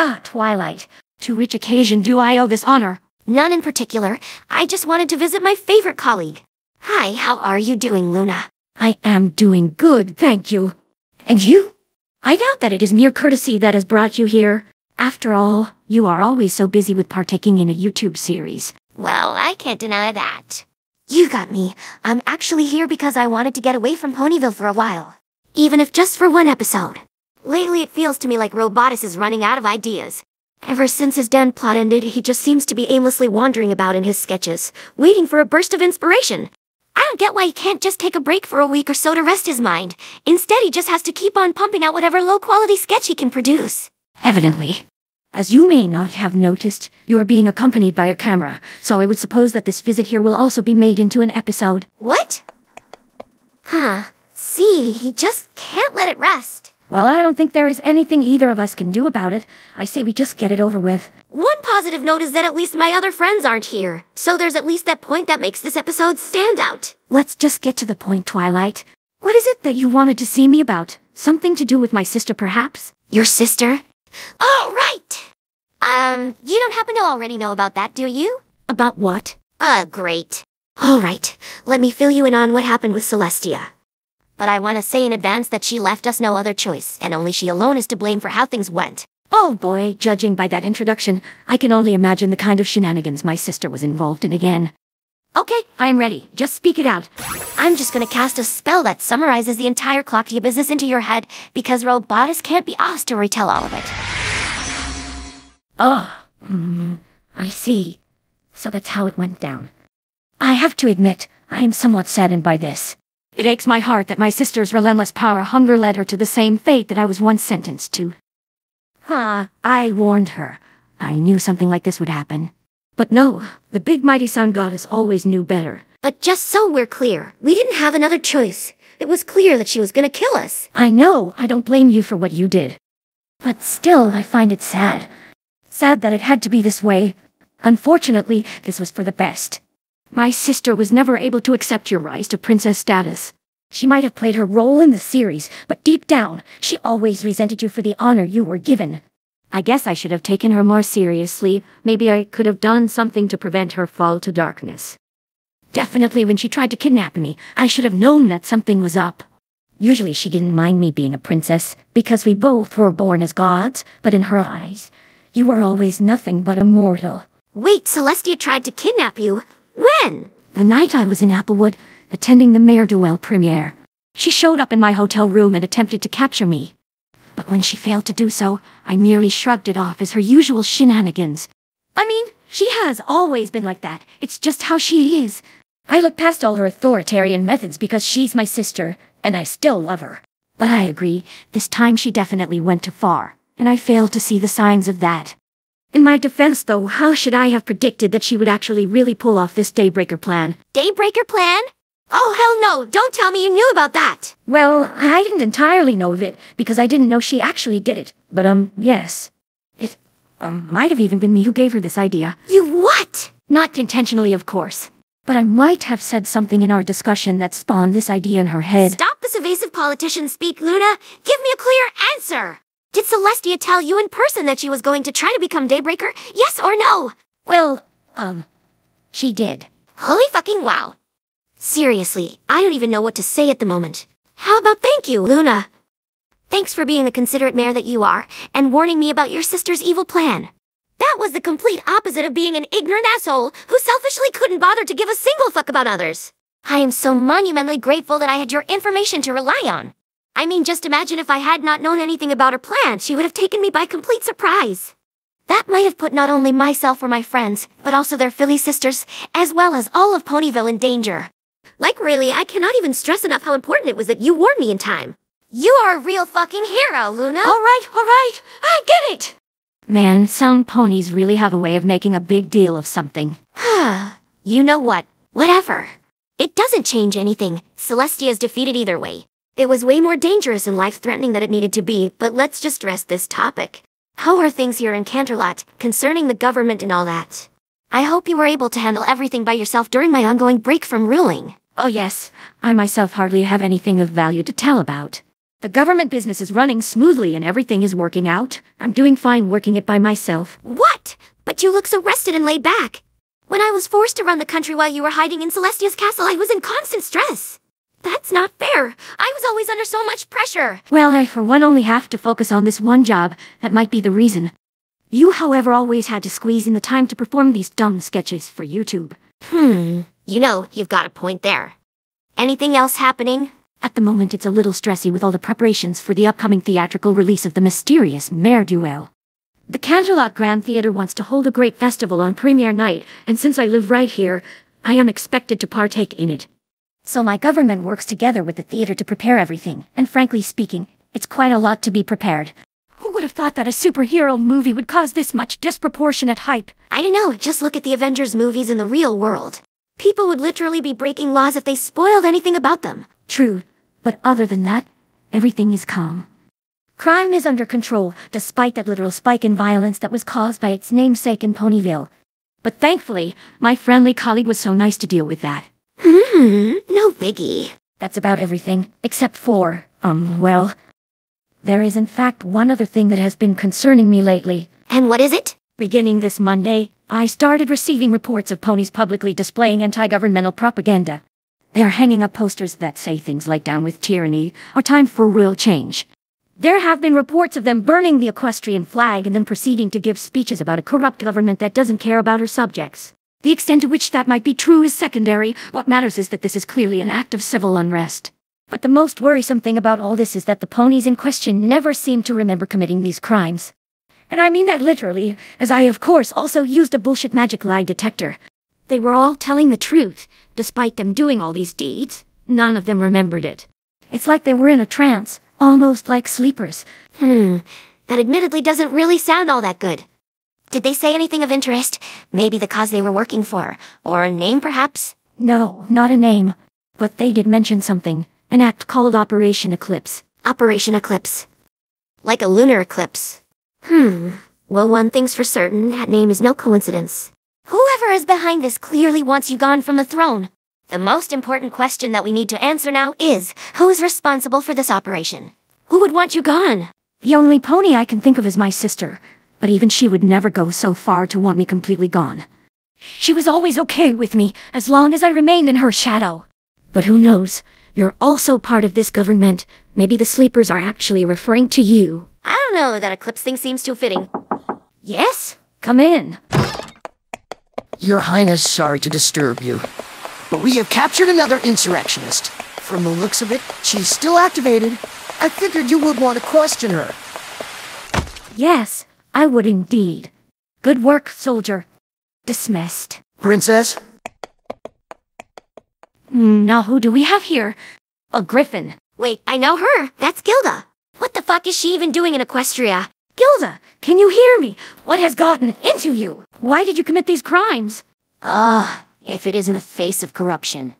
Ah, Twilight. To which occasion do I owe this honor? None in particular. I just wanted to visit my favorite colleague. Hi, how are you doing, Luna? I am doing good, thank you. And you? I doubt that it is mere courtesy that has brought you here. After all, you are always so busy with partaking in a YouTube series. Well, I can't deny that. You got me. I'm actually here because I wanted to get away from Ponyville for a while. Even if just for one episode. Lately it feels to me like Robotus is running out of ideas. Ever since his den plot ended, he just seems to be aimlessly wandering about in his sketches, waiting for a burst of inspiration. I don't get why he can't just take a break for a week or so to rest his mind. Instead, he just has to keep on pumping out whatever low-quality sketch he can produce. Evidently. As you may not have noticed, you are being accompanied by a camera, so I would suppose that this visit here will also be made into an episode. What? Huh. See, he just can't let it rest. Well, I don't think there is anything either of us can do about it. I say we just get it over with. One positive note is that at least my other friends aren't here. So there's at least that point that makes this episode stand out. Let's just get to the point, Twilight. What is it that you wanted to see me about? Something to do with my sister, perhaps? Your sister? Oh, right! You don't happen to already know about that, do you? About what? Great. All right, let me fill you in on what happened with Celestia. But I want to say in advance that she left us no other choice, and only she alone is to blame for how things went. Oh boy, judging by that introduction, I can only imagine the kind of shenanigans my sister was involved in again. Okay, I'm ready. Just speak it out. I'm just gonna cast a spell that summarizes the entire Clocktia business into your head, because Robotus can't be asked to retell all of it. Oh, I see. So that's how it went down. I have to admit, I am somewhat saddened by this. It aches my heart that my sister's relentless power hunger led her to the same fate that I was once sentenced to. I warned her. I knew something like this would happen. But no, the big mighty sun goddess always knew better. But just so we're clear, we didn't have another choice. It was clear that she was gonna kill us. I know, I don't blame you for what you did. But still, I find it sad. Sad that it had to be this way. Unfortunately, this was for the best. My sister was never able to accept your rise to princess status. She might have played her role in the series, but deep down, she always resented you for the honor you were given. I guess I should have taken her more seriously. Maybe I could have done something to prevent her fall to darkness. Definitely when she tried to kidnap me, I should have known that something was up. Usually she didn't mind me being a princess, because we both were born as gods, but in her eyes, you were always nothing but a mortal. Wait, Celestia tried to kidnap you? When? The night I was in Applewood, attending the Mare Duel premiere. She showed up in my hotel room and attempted to capture me. But when she failed to do so, I merely shrugged it off as her usual shenanigans. I mean, she has always been like that. It's just how she is. I look past all her authoritarian methods because she's my sister, and I still love her. But I agree, this time she definitely went too far, and I failed to see the signs of that. In my defense, though, how should I have predicted that she would actually really pull off this Daybreaker plan? Daybreaker plan? Oh, hell no! Don't tell me you knew about that! Well, I didn't entirely know of it, because I didn't know she actually did it. But, yes. It, might have even been me who gave her this idea. You what? Not intentionally, of course. But I might have said something in our discussion that spawned this idea in her head. Stop this evasive politician speak, Luna! Give me a clear answer! Did Celestia tell you in person that she was going to try to become Daybreaker? Yes or no? Well, she did. Holy fucking wow. Seriously, I don't even know what to say at the moment. How about thank you, Luna? Thanks for being the considerate mayor that you are, and warning me about your sister's evil plan. That was the complete opposite of being an ignorant asshole who selfishly couldn't bother to give a single fuck about others. I am so monumentally grateful that I had your information to rely on. I mean, just imagine if I had not known anything about her plan, she would have taken me by complete surprise. That might have put not only myself or my friends, but also their Philly sisters, as well as all of Ponyville in danger. Like really, I cannot even stress enough how important it was that you warned me in time. You are a real fucking hero, Luna. All right, I get it. Man, some ponies really have a way of making a big deal of something. You know what? Whatever. It doesn't change anything. Celestia is defeated either way. It was way more dangerous and life-threatening than it needed to be, but let's just rest this topic. How are things here in Canterlot, concerning the government and all that? I hope you were able to handle everything by yourself during my ongoing break from ruling. Oh yes, I myself hardly have anything of value to tell about. The government business is running smoothly and everything is working out. I'm doing fine working it by myself. What? But you look so rested and laid back. When I was forced to run the country while you were hiding in Celestia's castle, I was in constant stress. That's not fair. I was always under so much pressure. Well, I for one only have to focus on this one job. That might be the reason. You, however, always had to squeeze in the time to perform these dumb sketches for YouTube. You know, you've got a point there. Anything else happening? At the moment, it's a little stressy with all the preparations for the upcoming theatrical release of the mysterious Mare Duel. The Canterlot Grand Theatre wants to hold a great festival on premiere night, and since I live right here, I am expected to partake in it. So my government works together with the theatre to prepare everything, and frankly speaking, it's quite a lot to be prepared. Who would have thought that a superhero movie would cause this much disproportionate hype? I don't know, just look at the Avengers movies in the real world. People would literally be breaking laws if they spoiled anything about them. True, but other than that, everything is calm. Crime is under control, despite that literal spike in violence that was caused by its namesake in Ponyville. But thankfully, my friendly colleague was so nice to deal with that. No biggie. That's about everything, except for, well, there is in fact one other thing that has been concerning me lately. And what is it? Beginning this Monday, I started receiving reports of ponies publicly displaying anti-governmental propaganda. They are hanging up posters that say things like "Down with tyranny" or "Time for real change." There have been reports of them burning the equestrian flag and then proceeding to give speeches about a corrupt government that doesn't care about her subjects. The extent to which that might be true is secondary. What matters is that this is clearly an act of civil unrest. But the most worrisome thing about all this is that the ponies in question never seem to remember committing these crimes. And I mean that literally, as I of course also used a bullshit magic lie detector. They were all telling the truth, despite them doing all these deeds. None of them remembered it. It's like they were in a trance, almost like sleepers. That admittedly doesn't really sound all that good. Did they say anything of interest? Maybe the cause they were working for, or a name perhaps? No, not a name. But they did mention something, an act called Operation Eclipse. Operation Eclipse. Like a lunar eclipse. Well, one thing's for certain, that name is no coincidence. Whoever is behind this clearly wants you gone from the throne. The most important question that we need to answer now is, who is responsible for this operation? Who would want you gone? The only pony I can think of is my sister, but even she would never go so far to want me completely gone. She was always okay with me, as long as I remained in her shadow. But who knows? You're also part of this government. Maybe the sleepers are actually referring to you. I don't know, that eclipse thing seems too fitting. Yes? Come in. Your Highness, sorry to disturb you, but we have captured another insurrectionist. From the looks of it, she's still activated. I figured you would want to question her. Yes, I would indeed. Good work, soldier. Dismissed. Princess? Now who do we have here? A griffin. Wait, I know her. That's Gilda. What the fuck is she even doing in Equestria? Gilda, can you hear me? What has gotten into you? Why did you commit these crimes? If it isn't a face of corruption.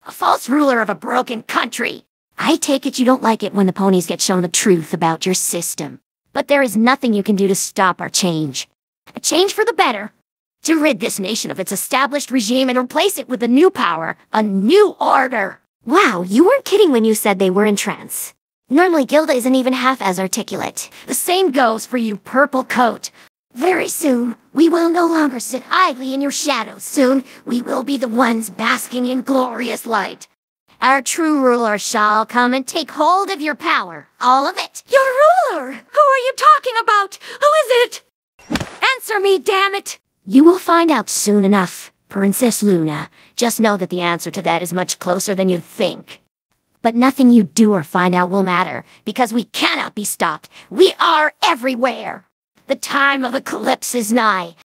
A false ruler of a broken country. I take it you don't like it when the ponies get shown the truth about your system. But there is nothing you can do to stop our change. A change for the better. To rid this nation of its established regime and replace it with a new power, a new order. Wow, you weren't kidding when you said they were in trance. Normally Gilda isn't even half as articulate. The same goes for you, Purple Coat. Very soon, we will no longer sit idly in your shadows. Soon, we will be the ones basking in glorious light. Our true ruler shall come and take hold of your power. All of it. Your ruler? Who are you talking about? Who is it? Answer me, damn it! You will find out soon enough, Princess Luna. Just know that the answer to that is much closer than you think. But nothing you do or find out will matter, because we cannot be stopped. We are everywhere. The time of eclipse is nigh.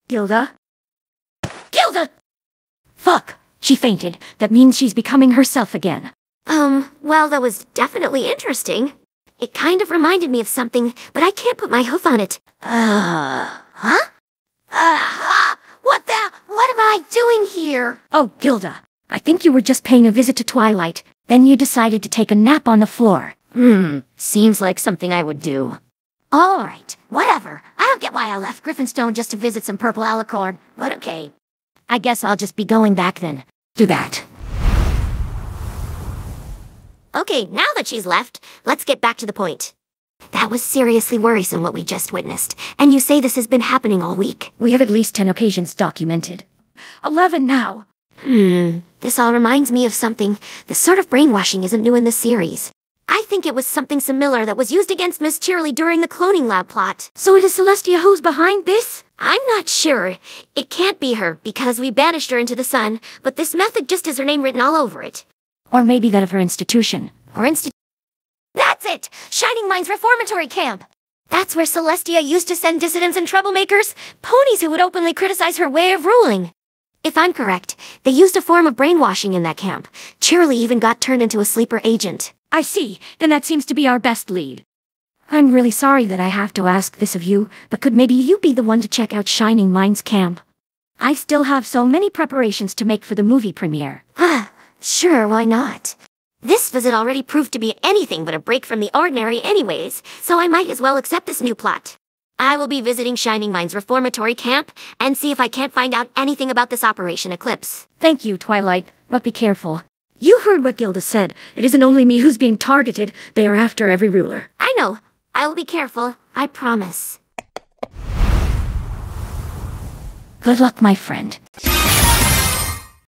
Gilda? Gilda! Fuck! She fainted. That means she's becoming herself again. Well, that was definitely interesting. It kind of reminded me of something, but I can't put my hoof on it. What am I doing here? Oh, Gilda. I think you were just paying a visit to Twilight. Then you decided to take a nap on the floor. Seems like something I would do. Alright, whatever. I don't get why I left Griffinstone just to visit some purple alicorn, but okay. I guess I'll just be going back then. Do that. Okay, now that she's left, let's get back to the point. That was seriously worrisome what we just witnessed, and you say this has been happening all week. We have at least 10 occasions documented. 11 now. This all reminds me of something. This sort of brainwashing isn't new in this series. I think it was something similar that was used against Miss Cheerily during the cloning lab plot. So it is Celestia who's behind this? I'm not sure. It can't be her, because we banished her into the sun, but this method just has her name written all over it. Or maybe that of her institution. That's it! Shining Minds Reformatory Camp! That's where Celestia used to send dissidents and troublemakers, ponies who would openly criticize her way of ruling. If I'm correct, they used a form of brainwashing in that camp. Cheerily even got turned into a sleeper agent. I see. Then that seems to be our best lead. I'm really sorry that I have to ask this of you, but could maybe you be the one to check out Shining Minds Camp? I still have so many preparations to make for the movie premiere. Sure, why not? This visit already proved to be anything but a break from the ordinary anyways, so I might as well accept this new plot. I will be visiting Shining Minds Reformatory Camp and see if I can't find out anything about this Operation Eclipse. Thank you, Twilight, but be careful. You heard what Gilda said. It isn't only me who's being targeted. They are after every ruler. I know. I will be careful. I promise. Good luck, my friend.